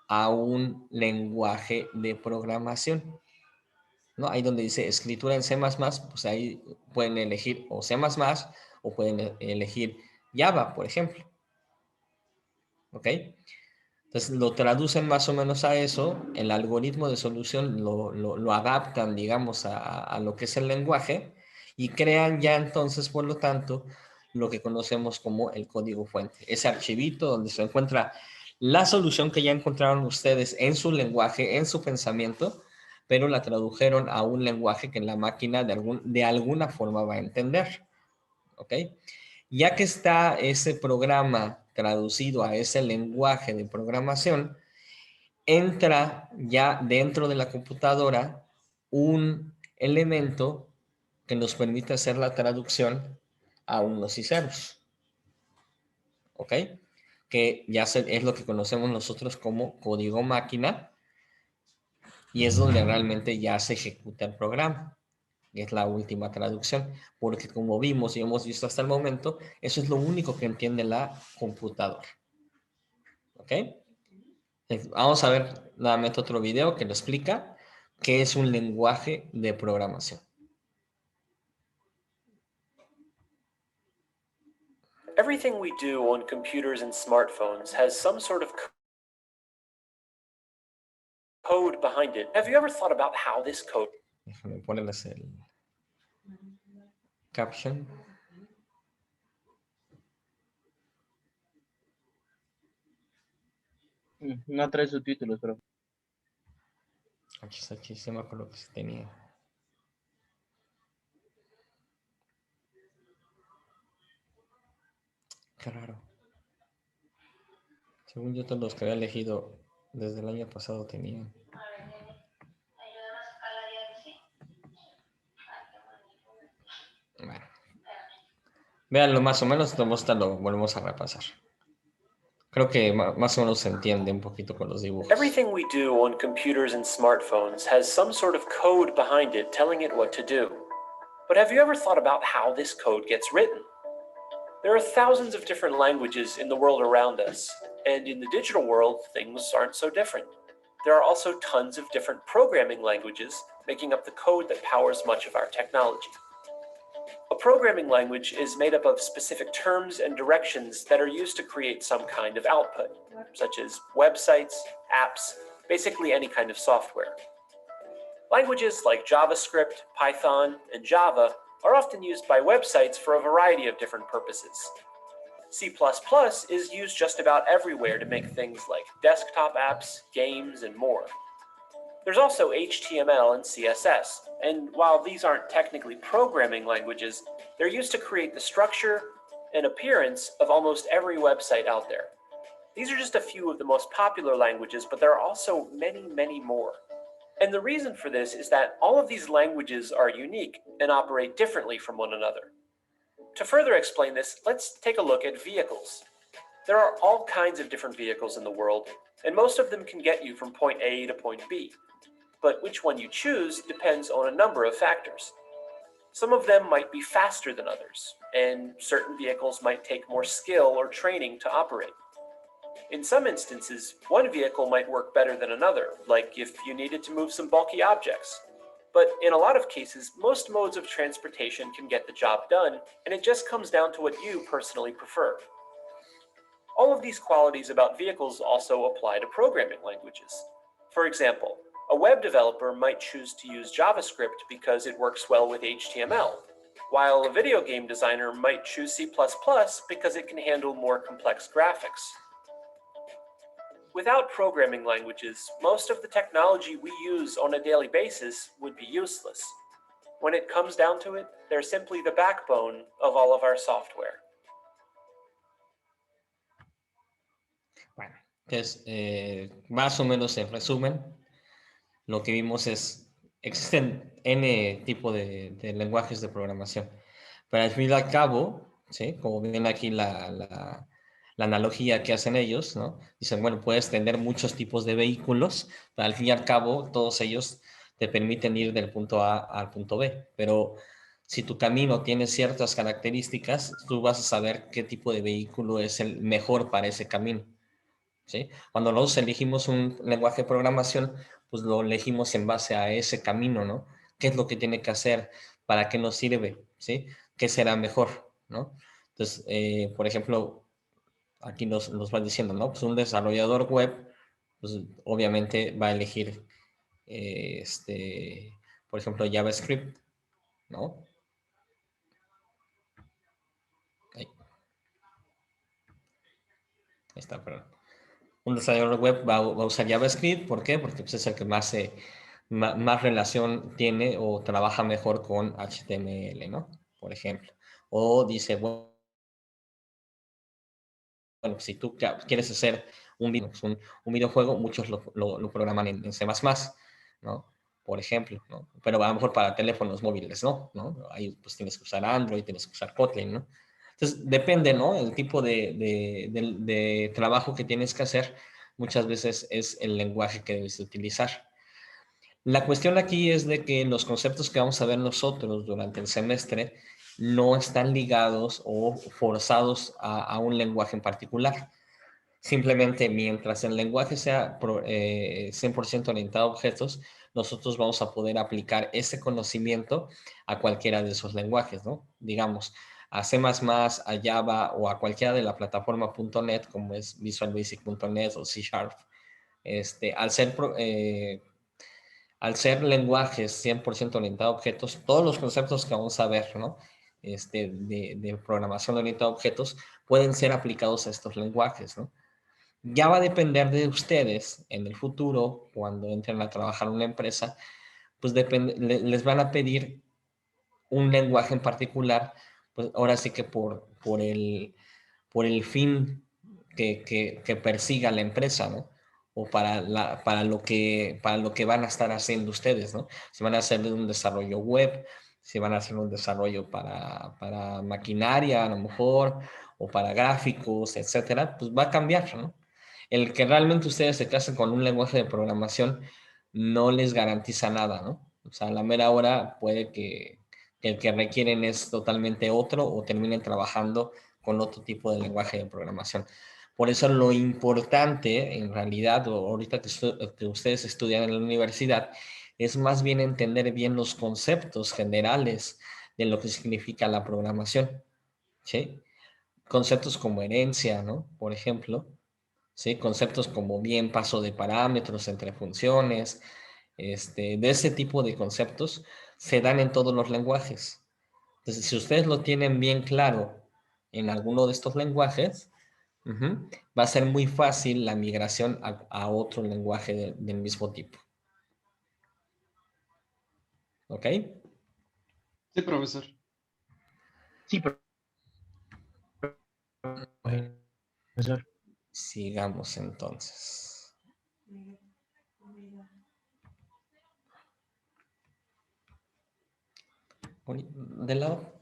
a un lenguaje de programación, ¿no? Ahí donde dice escritura en C++, pues ahí pueden elegir o C++ o pueden elegir Java, por ejemplo. ¿Ok? Entonces lo traducen más o menos a eso, el algoritmo de solución lo adaptan, digamos, a lo que es el lenguaje y crean ya entonces, por lo tanto, lo que conocemos como el código fuente. Ese archivito donde se encuentra la solución que ya encontraron ustedes en su lenguaje, en su pensamiento, pero la tradujeron a un lenguaje que la máquina de alguna forma va a entender. ¿Ok? Ya que está ese programa traducido a ese lenguaje de programación, entra ya dentro de la computadora un elemento que nos permite hacer la traducción a unos y ceros. ¿Ok? Que ya es lo que conocemos nosotros como código máquina y es donde realmente ya se ejecuta el programa. Es la última traducción, porque como vimos y hemos visto hasta el momento, eso es lo único que entiende la computadora. ¿Ok? Vamos a ver nuevamente otro video que lo explica qué es un lenguaje de programación. Everything we do on computers and smartphones has some sort of code behind it. Have you ever thought about how this code Déjame ponerles el caption. No trae subtítulos, pero HSH, se me acuerdo que sí tenía. Qué raro. Según yo, todos los que había elegido desde el año pasado tenían. Bueno. Véanlo más o menos, lo volvemos a repasar. Creo que más o menos se entiende un poquito con los dibujos. Everything we do on computers and smartphones has some sort of code behind it telling it what to do. But have you ever thought about how this code gets written? There are thousands of different languages in the world around us, and in the digital world, things aren't so different. There are also tons of different programming languages making up the code that powers much of our technology. A programming language is made up of specific terms and directions that are used to create some kind of output, such as websites, apps, basically any kind of software. Languages like JavaScript, Python, and Java are often used by websites for a variety of different purposes. C++ is used just about everywhere to make things like desktop apps, games, and more. There's also HTML and CSS, and while these aren't technically programming languages, they're used to create the structure and appearance of almost every website out there. These are just a few of the most popular languages, but there are also many, many more. And the reason for this is that all of these languages are unique and operate differently from one another. To further explain this, let's take a look at vehicles. There are all kinds of different vehicles in the world, and most of them can get you from point A to point B. But which one you choose depends on a number of factors. Some of them might be faster than others, and certain vehicles might take more skill or training to operate. In some instances, one vehicle might work better than another, like if you needed to move some bulky objects. But in a lot of cases, most modes of transportation can get the job done, and it just comes down to what you personally prefer. All of these qualities about vehicles also apply to programming languages. For example, a web developer might choose to use JavaScript because it works well with HTML, while a video game designer might choose C++ because it can handle more complex graphics. Without programming languages, most of the technology we use on a daily basis would be useless. When it comes down to it, they're simply the backbone of all of our software. Bueno, entonces, más o menos en resumen, lo que vimos es, existen N tipo de lenguajes de programación, pero al fin y al cabo, ¿sí? Como ven aquí la analogía que hacen ellos, ¿no? Dicen, bueno, puedes tener muchos tipos de vehículos, pero al fin y al cabo todos ellos te permiten ir del punto A al punto B, pero si tu camino tiene ciertas características, tú vas a saber qué tipo de vehículo es el mejor para ese camino, ¿sí? Cuando nosotros elegimos un lenguaje de programación, pues lo elegimos en base a ese camino, ¿no? ¿Qué es lo que tiene que hacer? ¿Para qué nos sirve? ¿Sí? ¿Qué será mejor? ¿No? Entonces, por ejemplo, aquí nos va diciendo, ¿no? Pues un desarrollador web, pues obviamente va a elegir, por ejemplo, JavaScript, ¿no? Ahí está, perdón. Un desarrollador web va a usar JavaScript, ¿por qué? Porque pues, es el que más relación tiene o trabaja mejor con HTML, ¿no? Por ejemplo. O dice, bueno, si tú quieres hacer un videojuego, muchos lo programan en C++, ¿no? Por ejemplo, ¿no? Pero a lo mejor para teléfonos móviles, ¿no? Ahí pues tienes que usar Android, tienes que usar Kotlin, ¿no? Entonces, depende, ¿no? El tipo de trabajo que tienes que hacer, muchas veces es el lenguaje que debes utilizar. La cuestión aquí es de que los conceptos que vamos a ver nosotros durante el semestre no están ligados o forzados a un lenguaje en particular. Simplemente mientras el lenguaje sea 100% orientado a objetos, nosotros vamos a poder aplicar ese conocimiento a cualquiera de esos lenguajes, ¿no? Digamos, a C++, a Java o a cualquiera de la plataforma .NET, como es Visual Basic.NET o C Sharp, Al ser lenguajes 100% orientados a objetos, todos los conceptos que vamos a ver, ¿no? De programación orientada a objetos pueden ser aplicados a estos lenguajes, ¿no? Ya va a depender de ustedes en el futuro, cuando entren a trabajar en una empresa, pues les van a pedir un lenguaje en particular, pues ahora sí que por el fin que persiga la empresa, ¿no? O para lo que van a estar haciendo ustedes, ¿no? Si van a hacer un desarrollo web, si van a hacer un desarrollo para maquinaria, a lo mejor, o para gráficos, etcétera, pues va a cambiar, ¿no? El que realmente ustedes se casen con un lenguaje de programación no les garantiza nada, ¿no? O sea, a la mera hora puede que el que requieren es totalmente otro o terminen trabajando con otro tipo de lenguaje de programación. Por eso lo importante, en realidad, ahorita que ustedes estudian en la universidad, es más bien entender bien los conceptos generales de lo que significa la programación, ¿sí? Conceptos como herencia, ¿no? Por ejemplo, ¿sí? Conceptos como bien paso de parámetros entre funciones, de ese tipo de conceptos se dan en todos los lenguajes. Entonces, si ustedes lo tienen bien claro en alguno de estos lenguajes, va a ser muy fácil la migración a otro lenguaje del mismo tipo. ¿Ok? Sí, profesor. Sí, Bueno, profesor. sigamos entonces. De lado.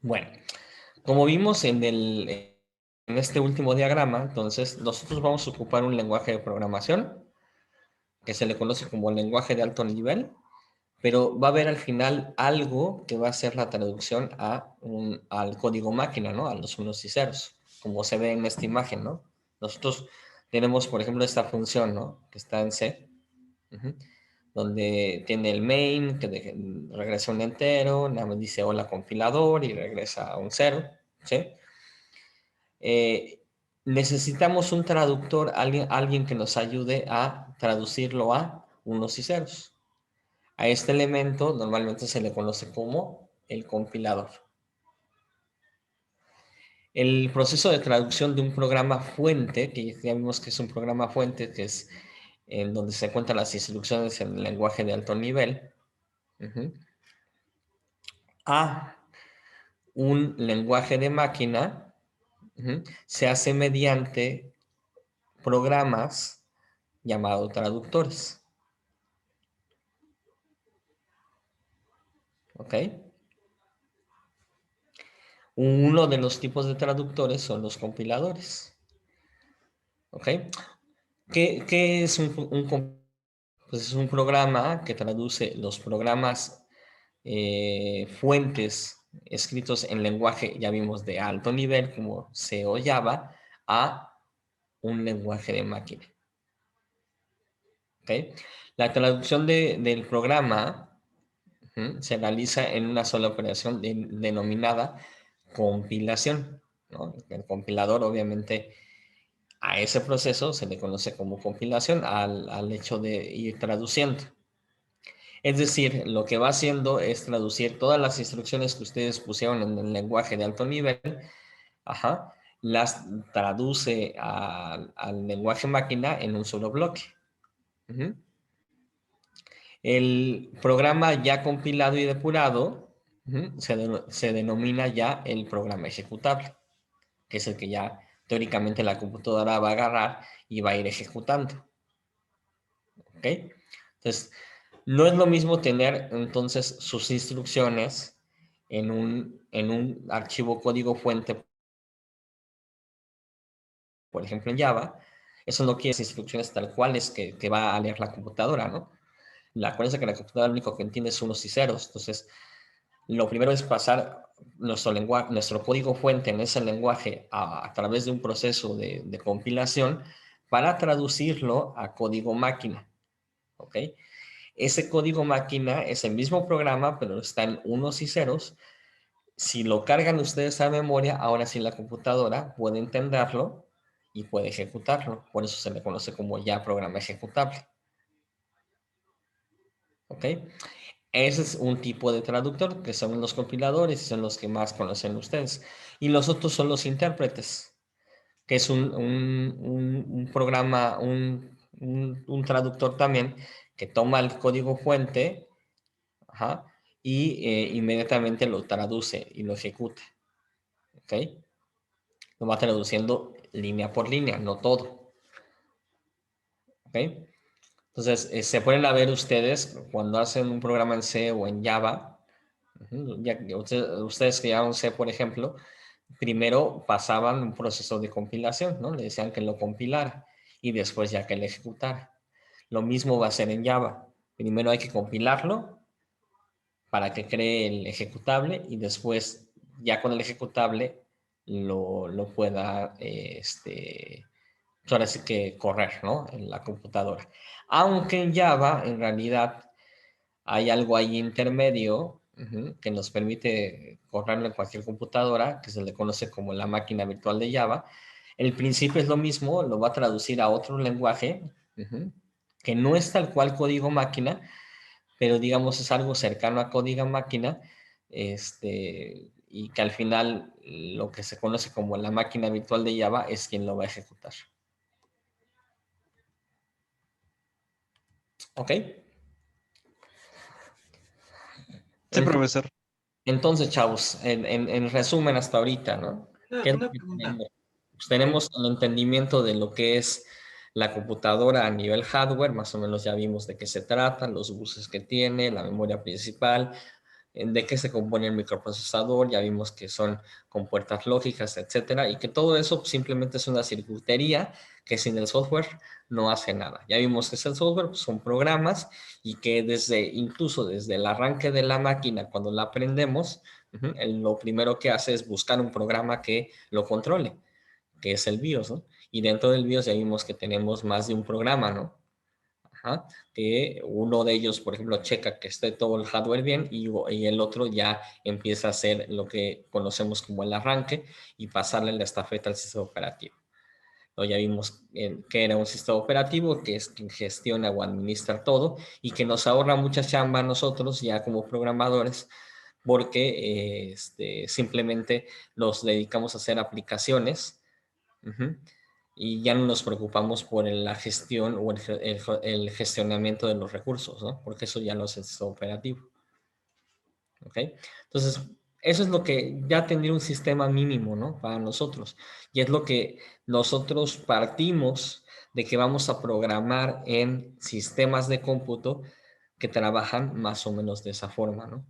Bueno, como vimos en este último diagrama, entonces nosotros vamos a ocupar un lenguaje de programación que se le conoce como lenguaje de alto nivel, pero va a haber al final algo que va a ser la traducción al código máquina, ¿no? A los unos y ceros, como se ve en esta imagen, ¿no? Nosotros tenemos, por ejemplo, esta función, ¿no? Que está en C, donde tiene el main, que regresa un entero, nada más dice hola compilador y regresa a un cero, ¿sí? Necesitamos un traductor, alguien que nos ayude a traducirlo a unos y ceros. A este elemento normalmente se le conoce como el compilador. El proceso de traducción de un programa fuente, que ya vimos que es un programa fuente, que es en donde se encuentran las instrucciones en el lenguaje de alto nivel, a un lenguaje de máquina, se hace mediante programas llamados traductores. ¿Ok? Uno de los tipos de traductores son los compiladores. ¿Ok? ¿Qué es pues es un programa que traduce los programas fuentes escritos en lenguaje, ya vimos, de alto nivel, como C o Java, a un lenguaje de máquina. ¿Ok? La traducción del programa se realiza en una sola operación denominada compilación, ¿no? El compilador, obviamente, a ese proceso se le conoce como compilación al hecho de ir traduciendo. Es decir, lo que va haciendo es traducir todas las instrucciones que ustedes pusieron en el lenguaje de alto nivel, las traduce al lenguaje máquina en un solo bloque. El programa ya compilado y depurado se denomina ya el programa ejecutable, que es el que ya teóricamente la computadora va a agarrar y va a ir ejecutando. ¿Ok? Entonces, no es lo mismo tener entonces sus instrucciones en un archivo código fuente, por ejemplo en Java. Eso no quiere decir instrucciones tal cuales que va a leer la computadora, ¿no? Acuérdense que la computadora lo único que entiende es unos y ceros. Entonces, lo primero es pasar nuestro código fuente en ese lenguaje a través de un proceso de compilación para traducirlo a código máquina. ¿Ok? Ese código máquina es el mismo programa, pero está en unos y ceros. Si lo cargan ustedes a memoria, ahora sí la computadora puede entenderlo y puede ejecutarlo. Por eso se le conoce como ya programa ejecutable. ¿Ok? Ese es un tipo de traductor que son los compiladores y son los que más conocen ustedes. Y los otros son los intérpretes, que es un programa, un traductor también que toma el código fuente, ajá, y inmediatamente lo traduce y lo ejecuta. ¿Ok? Lo va traduciendo línea por línea, no todo. ¿Ok? Entonces, se pueden a ver ustedes cuando hacen un programa en C o en Java, ya que ustedes que llevaron C, por ejemplo, primero pasaban un proceso de compilación, ¿no? Le decían que lo compilara y después ya que lo ejecutara. Lo mismo va a ser en Java. Primero hay que compilarlo para que cree el ejecutable y después, ya con el ejecutable, lo pueda, ahora sí que correr, ¿no? En la computadora. Aunque en Java, en realidad, hay algo ahí intermedio que nos permite correrlo en cualquier computadora, que se le conoce como la máquina virtual de Java. El principio es lo mismo, lo va a traducir a otro lenguaje, que no es tal cual código máquina, pero digamos es algo cercano a código máquina, y que al final lo que se conoce como la máquina virtual de Java es quien lo va a ejecutar. ¿Ok? Sí, profesor. Entonces, chavos, en resumen hasta ahorita, ¿no? ¿Qué es lo Una que pregunta. tenemos? Pues tenemos el entendimiento de lo que es la computadora a nivel hardware, más o menos ya vimos de qué se trata, los buses que tiene, la memoria principal, de qué se compone el microprocesador, ya vimos que son compuertas lógicas, etcétera, y que todo eso simplemente es una circuitería que sin el software no hace nada. Ya vimos que es el software, pues son programas y que incluso desde el arranque de la máquina, cuando la aprendemos, lo primero que hace es buscar un programa que lo controle, que es el BIOS, ¿no? Y dentro del BIOS ya vimos que tenemos más de un programa, ¿no? Ajá, que uno de ellos, por ejemplo, checa que esté todo el hardware bien y el otro ya empieza a hacer lo que conocemos como el arranque y pasarle la estafeta al sistema operativo. Ya vimos que era un sistema operativo que es quien gestiona o administra todo y que nos ahorra mucha chamba a nosotros ya como programadores porque simplemente nos dedicamos a hacer aplicaciones. Y ya no nos preocupamos por la gestión o el gestionamiento de los recursos, ¿no? Porque eso ya no es el sistema operativo. ¿Ok? Entonces, eso es lo que ya tendría un sistema mínimo, ¿no? Para nosotros. Y es lo que nosotros partimos de que vamos a programar en sistemas de cómputo que trabajan más o menos de esa forma, ¿no?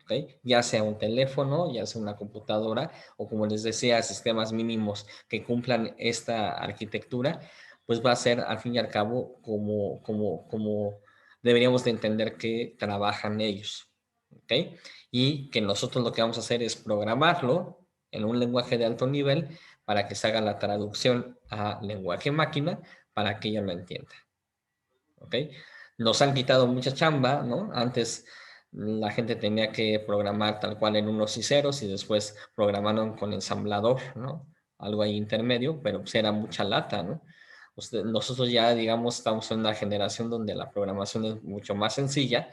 ¿Okay? Ya sea un teléfono, ya sea una computadora, o como les decía, sistemas mínimos que cumplan esta arquitectura, pues va a ser al fin y al cabo como deberíamos de entender que trabajan ellos. ¿Ok? Y que nosotros lo que vamos a hacer es programarlo en un lenguaje de alto nivel para que se haga la traducción a lenguaje máquina para que ella lo entienda. ¿Ok? Nos han quitado mucha chamba, ¿no? Antes la gente tenía que programar tal cual en unos y ceros y después programaron con ensamblador, ¿no? Algo ahí intermedio, pero pues era mucha lata, ¿no? Nosotros ya, digamos, estamos en una generación donde la programación es mucho más sencilla,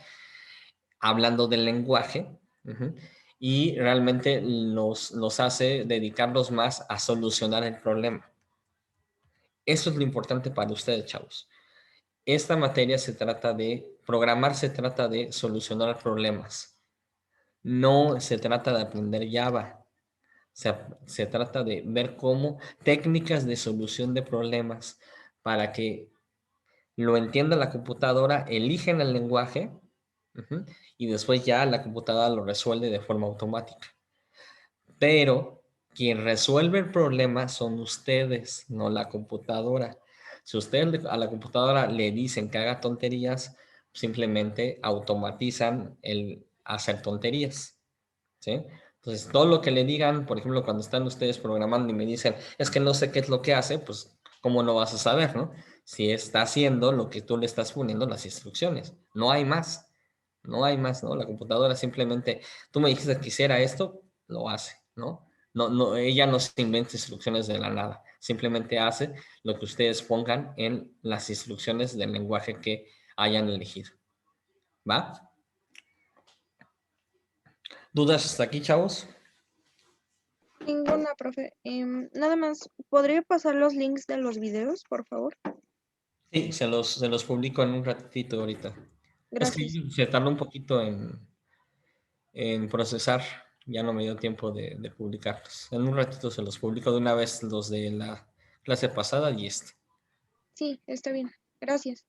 hablando del lenguaje, y realmente nos hace dedicarnos más a solucionar el problema. Eso es lo importante para ustedes, chavos. Esta materia se trata de, programar se trata de solucionar problemas. No se trata de aprender Java. Se trata de ver cómo técnicas de solución de problemas para que lo entienda la computadora, eligen el lenguaje y después ya la computadora lo resuelve de forma automática. Pero quien resuelve el problema son ustedes, no la computadora. Si ustedes a la computadora le dicen que haga tonterías, simplemente automatizan el hacer tonterías. ¿Sí? Entonces, todo lo que le digan, por ejemplo, cuando están ustedes programando y me dicen, es que no sé qué es lo que hace, pues, ¿cómo no vas a saber, no? Si está haciendo lo que tú le estás poniendo las instrucciones. No hay más. No hay más, ¿no? La computadora simplemente, tú me dijiste que hiciera esto, lo hace, ¿no? No, no, ella no se inventa instrucciones de la nada. Simplemente hace lo que ustedes pongan en las instrucciones del lenguaje que hayan elegido. ¿Va? ¿Dudas hasta aquí, chavos? Ninguna, profe. Nada más, ¿podría pasar los links de los videos, por favor? Sí, se los publico en un ratito ahorita. Es que Gracias. se tardó un poquito en procesar, ya no me dio tiempo de publicarlos. En un ratito se los publico de una vez los de la clase pasada y este. Sí, está bien. Gracias.